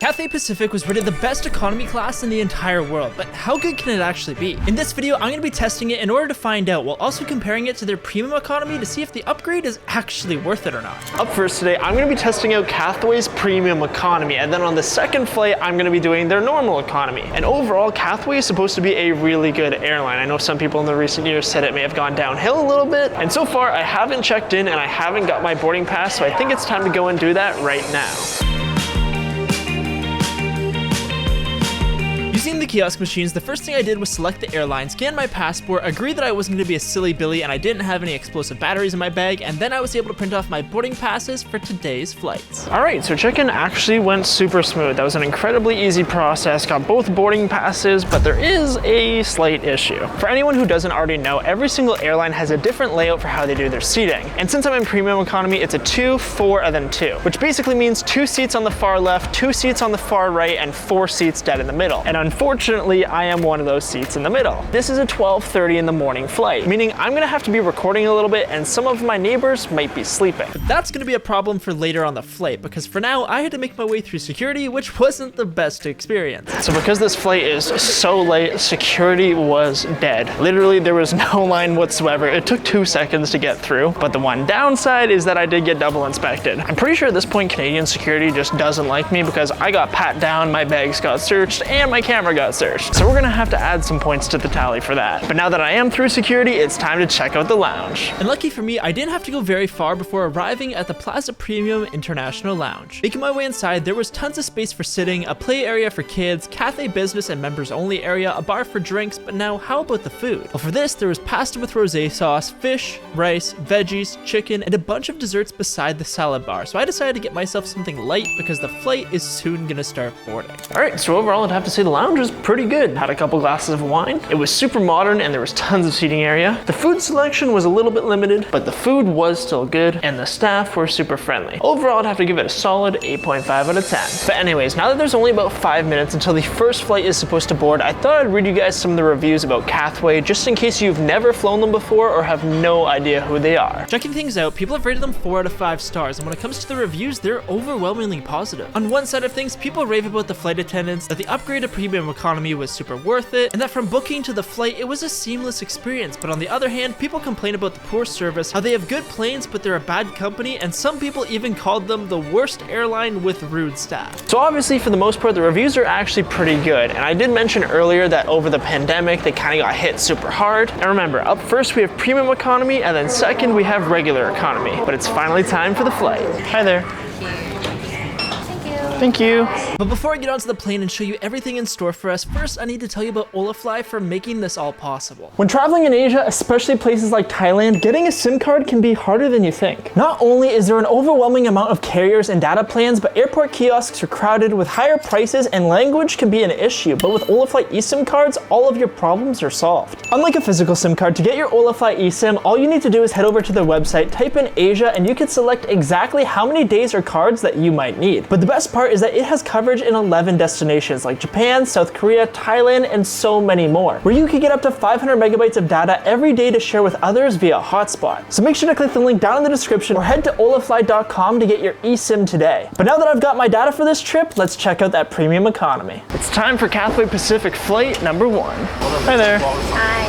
Cathay Pacific was rated the best economy class in the entire world, but how good can it actually be? In this video, I'm going to be testing it in order to find out, while also comparing it to their premium economy to see if the upgrade is actually worth it or not. Up first today, I'm going to be testing out Cathay's premium economy, and then on the second flight, I'm going to be doing their normal economy. And overall, Cathay is supposed to be a really good airline. I know some people in the recent years said it may have gone downhill a little bit, and so far I haven't checked in and I haven't got my boarding pass, so I think it's time to go and do that right now. Using the kiosk machines, the first thing I did was select the airline, scan my passport, agree that I wasn't going to be a silly Billy and I didn't have any explosive batteries in my bag, and then I was able to print off my boarding passes for today's flights. Alright, so check-in actually went super smooth. That was an incredibly easy process, got both boarding passes, but there is a slight issue. For anyone who doesn't already know, every single airline has a different layout for how they do their seating. And since I'm in premium economy, it's a 2, 4, and then 2, which basically means 2 seats on the far left, 2 seats on the far right, and 4 seats dead in the middle. And unfortunately, I am one of those seats in the middle. This is a 12:30 in the morning flight, meaning I'm gonna have to be recording a little bit and some of my neighbors might be sleeping. But that's gonna be a problem for later on the flight, because for now, I had to make my way through security, which wasn't the best experience. So because this flight is so late, security was dead. Literally, there was no line whatsoever. It took 2 seconds to get through, but the one downside is that I did get double inspected. I'm pretty sure at this point, Canadian security just doesn't like me because I got pat down, my bags got searched, and my camera got searched. So we're gonna have to add some points to the tally for that. But now that I am through security, it's time to check out the lounge. And lucky for me, I didn't have to go very far before arriving at the Plaza Premium International Lounge. Making my way inside, there was tons of space for sitting, a play area for kids, Cathay business and members only area, a bar for drinks, but now how about the food? Well, for this, there was pasta with rosé sauce, fish, rice, veggies, chicken, and a bunch of desserts beside the salad bar. So I decided to get myself something light because the flight is soon gonna start boarding. All right, so overall, I'd have to say the lounge was pretty good. Had a couple glasses of wine. It was super modern and there was tons of seating area. The food selection was a little bit limited, but the food was still good and the staff were super friendly. Overall, I'd have to give it a solid 8.5 out of 10. But anyways, now that there's only about 5 minutes until the first flight is supposed to board, I thought I'd read you guys some of the reviews about Cathay just in case you've never flown them before or have no idea who they are. Checking things out, people have rated them 4 out of 5 stars, and when it comes to the reviews, they're overwhelmingly positive. On one side of things, people rave about the flight attendants, that the upgrade to premium economy was super worth it, and that from booking to the flight, it was a seamless experience. But on the other hand, people complain about the poor service, how they have good planes, but they're a bad company, and some people even called them the worst airline with rude staff. So obviously, for the most part, the reviews are actually pretty good. And I did mention earlier that over the pandemic, they kind of got hit super hard. And remember, up first we have premium economy, and then second we have regular economy. But it's finally time for the flight. Hi there. Thank you. But before I get onto the plane and show you everything in store for us, first I need to tell you about Olafly for making this all possible. When traveling in Asia, especially places like Thailand, getting a SIM card can be harder than you think. Not only is there an overwhelming amount of carriers and data plans, but airport kiosks are crowded with higher prices and language can be an issue. But with Olafly eSIM cards, all of your problems are solved. Unlike a physical SIM card, to get your Olafly eSIM, all you need to do is head over to their website, type in Asia, and you can select exactly how many days or cards that you might need. But the best part is that it has coverage in 11 destinations like Japan, South Korea, Thailand, and so many more, where you can get up to 500 megabytes of data every day to share with others via hotspot. So make sure to click the link down in the description or head to olafly.com to get your eSIM today. But now that I've got my data for this trip, let's check out that premium economy. It's time for Cathay Pacific flight number 1. Hi there. Hi,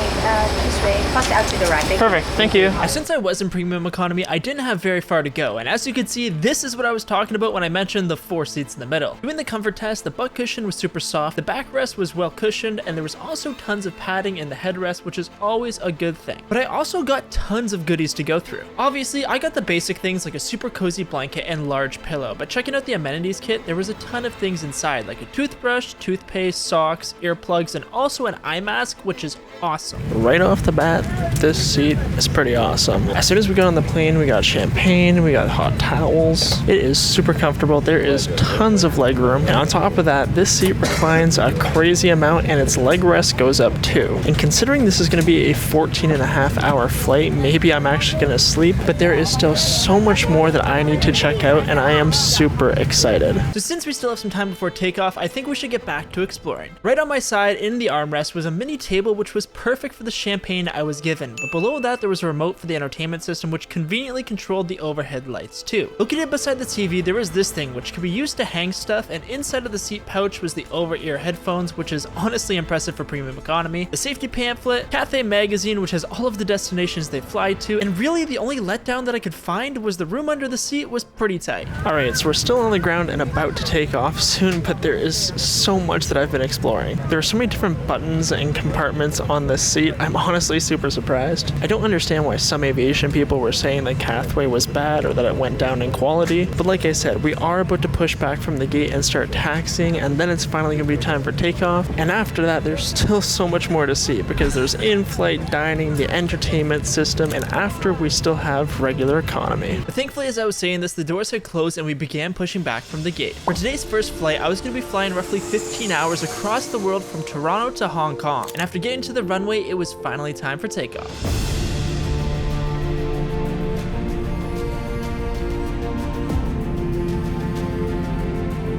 this way. Cross out to the right. Perfect, thank you. Since I was in premium economy, I didn't have very far to go, and as you can see, this is what I was talking about when I mentioned the 4 seats in the middle. Doing the comfort test, the butt cushion was super soft, the backrest was well cushioned, and there was also tons of padding in the headrest, which is always a good thing. But I also got tons of goodies to go through. Obviously, I got the basic things like a super cozy blanket and large pillow, but checking out the amenities kit, there was a ton of things inside, like a toothbrush, toothpaste, socks, earplugs, and also an eye mask, which is awesome. Right off the bat, this seat is pretty awesome. As soon as we got on the plane, we got champagne, we got hot towels. It is super comfortable. There is tons of leg room. And on top of that, this seat reclines a crazy amount and its leg rest goes up too. And considering this is going to be a 14.5-hour flight, maybe I'm actually going to sleep, but there is still so much more that I need to check out and I am super excited. So since we still have some time before takeoff, I think we should get back to exploring. Right on my side in the armrest was a mini table which was perfect for the the champagne I was given, but below that there was a remote for the entertainment system which conveniently controlled the overhead lights too. Located beside the TV, there was this thing which could be used to hang stuff, and inside of the seat pouch was the over-ear headphones, which is honestly impressive for premium economy, the safety pamphlet, Cathay magazine which has all of the destinations they fly to, and really the only letdown that I could find was the room under the seat was pretty tight. Alright, so we're still on the ground and about to take off soon, but there is so much that I've been exploring. There are so many different buttons and compartments on this seat. I'm honestly super surprised. I don't understand why some aviation people were saying that Cathay was bad or that it went down in quality, but like I said, we are about to push back from the gate and start taxiing, and then it's finally going to be time for takeoff, and after that there's still so much more to see because there's in-flight dining, the entertainment system, and after we still have regular economy. But thankfully, as I was saying this, the doors had closed and we began pushing back from the gate. For today's first flight, I was going to be flying roughly 15 hours across the world from Toronto to Hong Kong, and after getting to the runway, it was finally time for takeoff.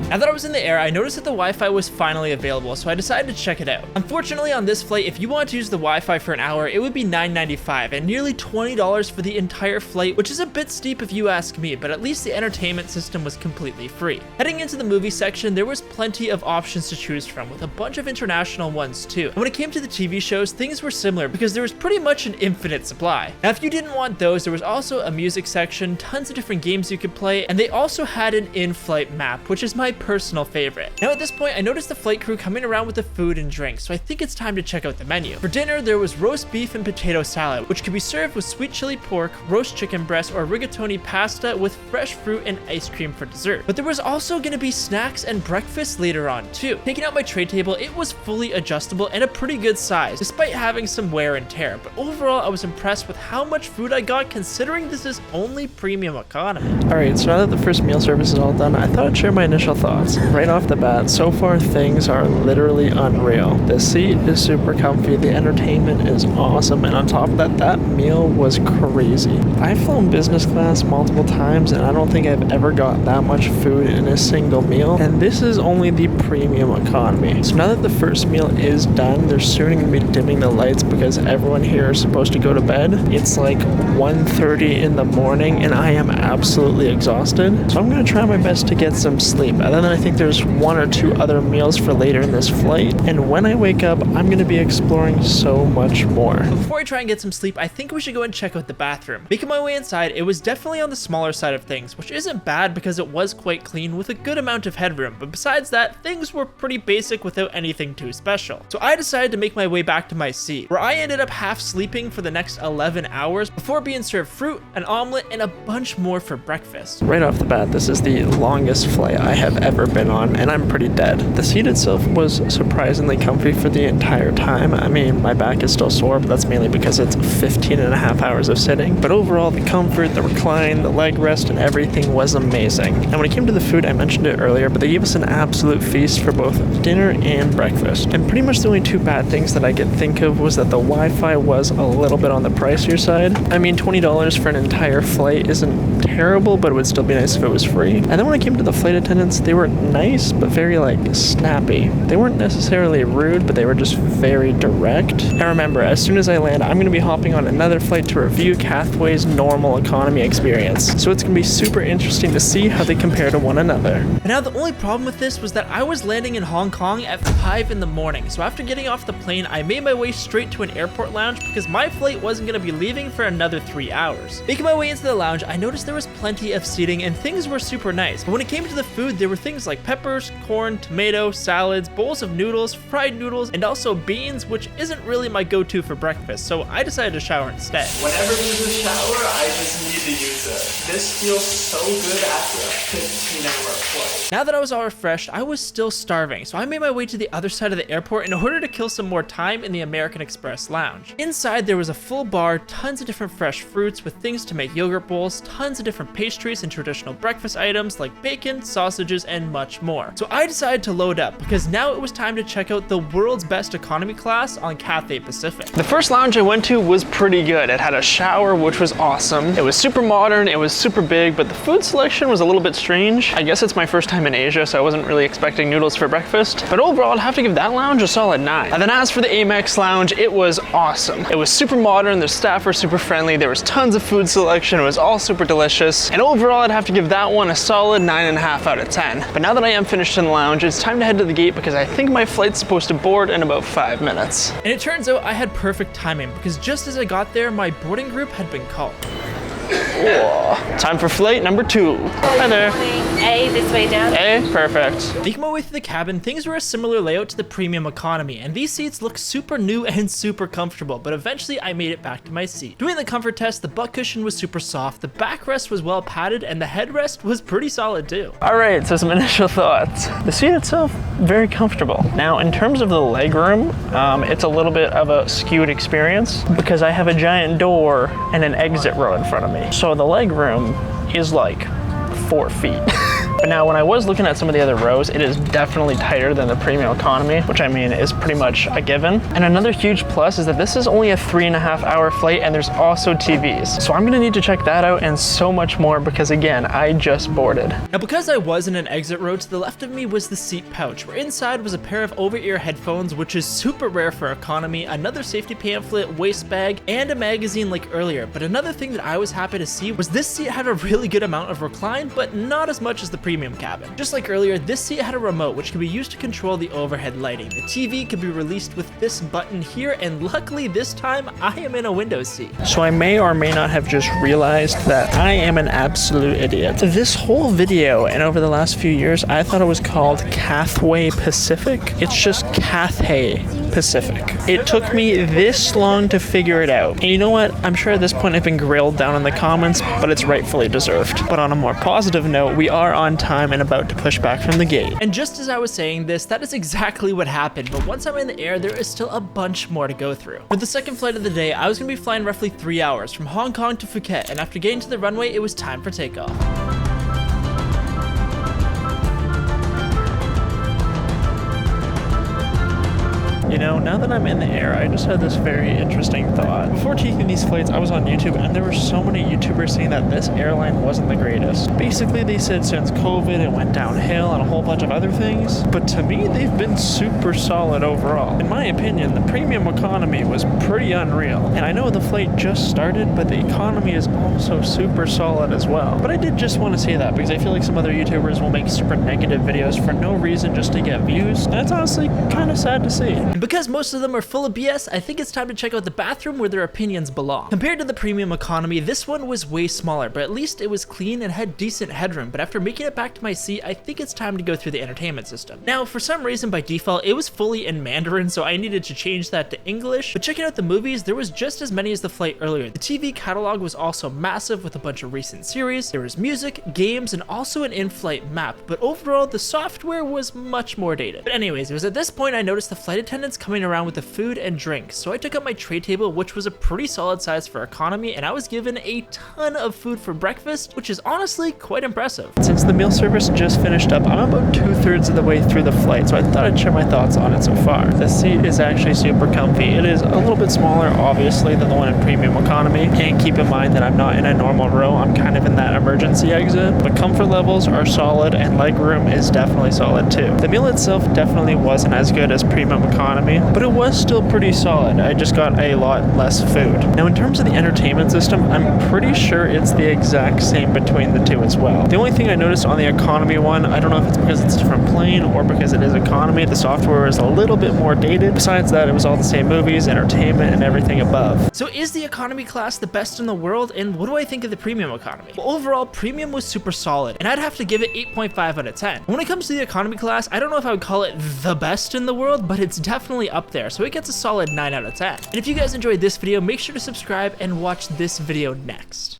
Now that I was in the air, I noticed that the Wi-Fi was finally available, so I decided to check it out. Unfortunately, on this flight, if you want to use the Wi-Fi for an hour, it would be $9.95 and nearly $20 for the entire flight, which is a bit steep if you ask me, but at least the entertainment system was completely free. Heading into the movie section, there was plenty of options to choose from, with a bunch of international ones too. And when it came to the TV shows, things were similar because there was pretty much an infinite supply. Now, if you didn't want those, there was also a music section, tons of different games you could play, and they also had an in-flight map, which is my personal favorite. Now at this point, I noticed the flight crew coming around with the food and drinks, so I think it's time to check out the menu. For dinner, there was roast beef and potato salad, which could be served with sweet chili pork, roast chicken breast, or rigatoni pasta with fresh fruit and ice cream for dessert. But there was also going to be snacks and breakfast later on too. Taking out my tray table, it was fully adjustable and a pretty good size, despite having some wear and tear. But overall, I was impressed with how much food I got considering this is only premium economy. Alright, so now that the first meal service is all done, I thought I'd share my initial thoughts. Right off the bat, so far things are literally unreal. The seat is super comfy, the entertainment is awesome, and on top of that, that meal was crazy. I've flown business class multiple times, and I don't think I've ever got that much food in a single meal, and this is only the premium economy. So now that the first meal is done, they're soon going to be dimming the lights because everyone here is supposed to go to bed. It's like 1:30 in the morning, and I am absolutely exhausted, so I'm going to try my best to get some sleep. And then I think there's one or two other meals for later in this flight, and when I wake up, I'm going to be exploring so much more. But before I try and get some sleep, I think we should go and check out the bathroom. Making my way inside, it was definitely on the smaller side of things, which isn't bad because it was quite clean with a good amount of headroom, but besides that, things were pretty basic without anything too special. So I decided to make my way back to my seat, where I ended up half sleeping for the next 11 hours before being served fruit, an omelet, and a bunch more for breakfast. Right off the bat, this is the longest flight I have ever been on, and I'm pretty dead. The seat itself was surprisingly comfy for the entire time. I mean, my back is still sore, but that's mainly because it's 15 and a half hours of sitting. But overall, the comfort, the recline, the leg rest, and everything was amazing. And when it came to the food, I mentioned it earlier, but they gave us an absolute feast for both dinner and breakfast. And pretty much the only two bad things that I could think of was that the Wi-Fi was a little bit on the pricier side. I mean, $20 for an entire flight isn't terrible, but it would still be nice if it was free. And then when it came to the flight attendants, they were nice, but very snappy. They weren't necessarily rude, but they were just very direct. And remember, as soon as I land, I'm going to be hopping on another flight to review Cathay's normal economy experience. So it's going to be super interesting to see how they compare to one another. And now the only problem with this was that I was landing in Hong Kong at 5 in the morning. So after getting off the plane, I made my way straight to an airport lounge because my flight wasn't going to be leaving for another 3 hours. Making my way into the lounge, I noticed there was plenty of seating and things were super nice. But when it came to the food, there were things like peppers, corn, tomato, salads, bowls of noodles, fried noodles, and also beans, which isn't really my go-to for breakfast, so I decided to shower instead. Whenever there's a shower, I just need to use it. This feels so good after a 15-hour flight. Now that I was all refreshed, I was still starving, so I made my way to the other side of the airport in order to kill some more time in the American Express lounge. Inside, there was a full bar, tons of different fresh fruits with things to make yogurt bowls, tons of different pastries and traditional breakfast items like bacon, sausages, and much more. So I decided to load up because now it was time to check out the world's best economy class on Cathay Pacific. The first lounge I went to was pretty good. It had a shower, which was awesome. It was super modern, it was super big, but the food selection was a little bit strange. I guess it's my first time in Asia, so I wasn't really expecting noodles for breakfast. But overall, I'd have to give that lounge a solid 9. And then as for the Amex lounge, it was awesome. It was super modern, the staff were super friendly, there was tons of food selection, it was all super delicious. And overall, I'd have to give that one a solid 9.5 out of 10. But now that I am finished in the lounge, it's time to head to the gate because I think my flight's supposed to board in about 5 minutes. And it turns out I had perfect timing because just as I got there, my boarding group had been called. Whoa. Time for flight number 2. Hi there. A, this way down. A, perfect. Making my way through the cabin, things were a similar layout to the premium economy, and these seats look super new and super comfortable, but eventually I made it back to my seat. Doing the comfort test, the butt cushion was super soft, the backrest was well padded, and the headrest was pretty solid too. All right, so some initial thoughts. The seat itself, very comfortable. Now, in terms of the legroom, it's a little bit of a skewed experience because I have a giant door and an exit row in front of me. So the legroom is like 4 feet. But now when I was looking at some of the other rows, it is definitely tighter than the premium economy, which I mean is pretty much a given. And another huge plus is that this is only a 3.5 hour flight and there's also TVs. So I'm gonna need to check that out and so much more because again, I just boarded. Now because I was in an exit row, to the left of me was the seat pouch, where inside was a pair of over-ear headphones, which is super rare for economy, another safety pamphlet, waist bag, and a magazine like earlier. But another thing that I was happy to see was this seat had a really good amount of recline, but not as much as the premium cabin. Just like earlier, this seat had a remote which can be used to control the overhead lighting. The TV can be released with this button here, and luckily this time I am in a window seat. So I may or may not have just realized that I am an absolute idiot. This whole video and over the last few years, I thought it was called Cathay Pacific. It's just Cathay Pacific. It took me this long to figure it out. And you know what? I'm sure at this point I've been grilled down in the comments, but it's rightfully deserved. But on a more positive note, we are on time and about to push back from the gate. And just as I was saying this, that is exactly what happened, but once I'm in the air, there is still a bunch more to go through. For the second flight of the day, I was going to be flying roughly 3 hours from Hong Kong to Phuket, and after getting to the runway, it was time for takeoff. You know, now that I'm in the air, I just had this very interesting thought. Before taking these flights, I was on YouTube and there were so many YouTubers saying that this airline wasn't the greatest. Basically, they said since COVID, it went downhill and a whole bunch of other things. But to me, they've been super solid overall. In my opinion, the premium economy was pretty unreal. And I know the flight just started, but the economy is also super solid as well. But I did just want to say that because I feel like some other YouTubers will make super negative videos for no reason just to get views. And it's honestly kind of sad to see. Because most of them are full of BS, I think it's time to check out the bathroom where their opinions belong. Compared to the premium economy, this one was way smaller, but at least it was clean and had decent headroom. But after making it back to my seat, I think it's time to go through the entertainment system. Now, for some reason by default, it was fully in Mandarin, so I needed to change that to English. But checking out the movies, there was just as many as the flight earlier. The TV catalog was also massive with a bunch of recent series. There was music, games, and also an in-flight map. But overall, the software was much more dated. But anyways, it was at this point I noticed the flight attendants coming around with the food and drinks, so I took up my tray table, which was a pretty solid size for economy, and I was given a ton of food for breakfast, which is honestly quite impressive. Since the meal service just finished up, I'm about 2/3 of the way through the flight, so I thought I'd share my thoughts on it so far. The seat is actually super comfy. It is a little bit smaller, obviously, than the one in premium economy, and keep in mind that I'm not in a normal row, I'm kind of in that emergency exit, but comfort levels are solid, and legroom is definitely solid too. The meal itself definitely wasn't as good as premium economy, but it was still pretty solid. I just got a lot less food. Now in terms of the entertainment system, I'm pretty sure it's the exact same between the two as well. The only thing I noticed on the economy one, I don't know if it's because it's a different plane or because it is economy, the software is a little bit more dated. Besides that, it was all the same movies, entertainment, and everything above. So is the economy class the best in the world, and what do I think of the premium economy? Well, overall, premium was super solid, and I'd have to give it 8.5 out of 10. When it comes to the economy class, I don't know if I would call it the best in the world, but it's definitely up there, so it gets a solid 9 out of 10. And if you guys enjoyed this video, make sure to subscribe and watch this video next.